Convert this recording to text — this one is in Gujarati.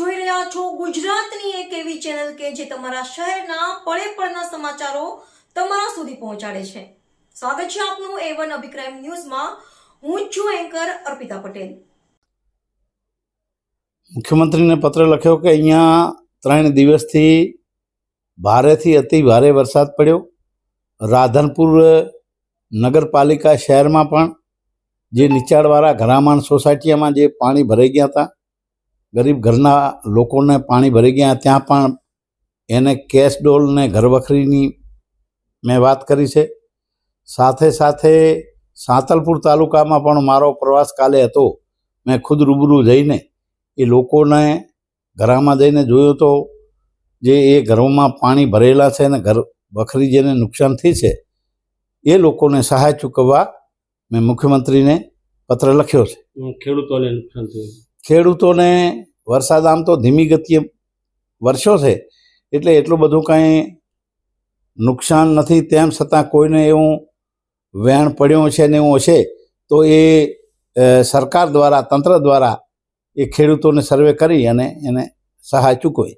જોઈ રહ્યા છો ગુજરાતની એક એવી ચેનલ કે જે તમારા શહેરના પળે પળના સમાચારો તમારા સુધી પહોંચાડે છે। સ્વાગત છે આપનું A1 અભિક્રાઇમ ન્યૂઝમાં। હું છું એન્કર અર્પિતા પટેલ। મુખ્યમંત્રીને પત્ર લખ્યો કે અહીંયા 3 દિવસથી ભારેથી અતિ ભારે વરસાદ પડ્યો। રાધનપુર નગરપાલિકા શહેરમાં પણ જે નીચાણવાળા ઘરામાણ સોસાયટીમાં જે પાણી ભરાઈ ગયા હતા, ગરીબ ઘરના લોકોને પાણી ભરાઈ ગયા, ત્યાં પણ એને કેશ ડોલ ને ઘરવખરીની મેં વાત કરી છે। સાથે સાથે સાંતલપુર તાલુકામાં પણ મારો પ્રવાસ કાલે હતો। મેં ખુદ રૂબરૂ જઈને એ લોકોને ઘરમાં જઈને જોયું તો જે એ ઘરોમાં પાણી ભરેલા છે અને ઘર વખરી જેને નુકસાન થઈ છે એ લોકોને સહાય ચૂકવવા મેં મુખ્યમંત્રીને પત્ર લખ્યો છે। ખેડૂતોને નુકસાન થયું? ખેડૂતોને વરસાદ આમ તો ધીમી ગતિએ વરસ્યો છે એટલે એટલું બધું કાંઈ નુકસાન નથી, તેમ છતાં કોઈને એવું વેણ પડ્યું છે ને એવું હશે તો એ સરકાર દ્વારા, તંત્ર દ્વારા એ ખેડૂતોને સર્વે કરી અને એને સહાય ચૂકવે।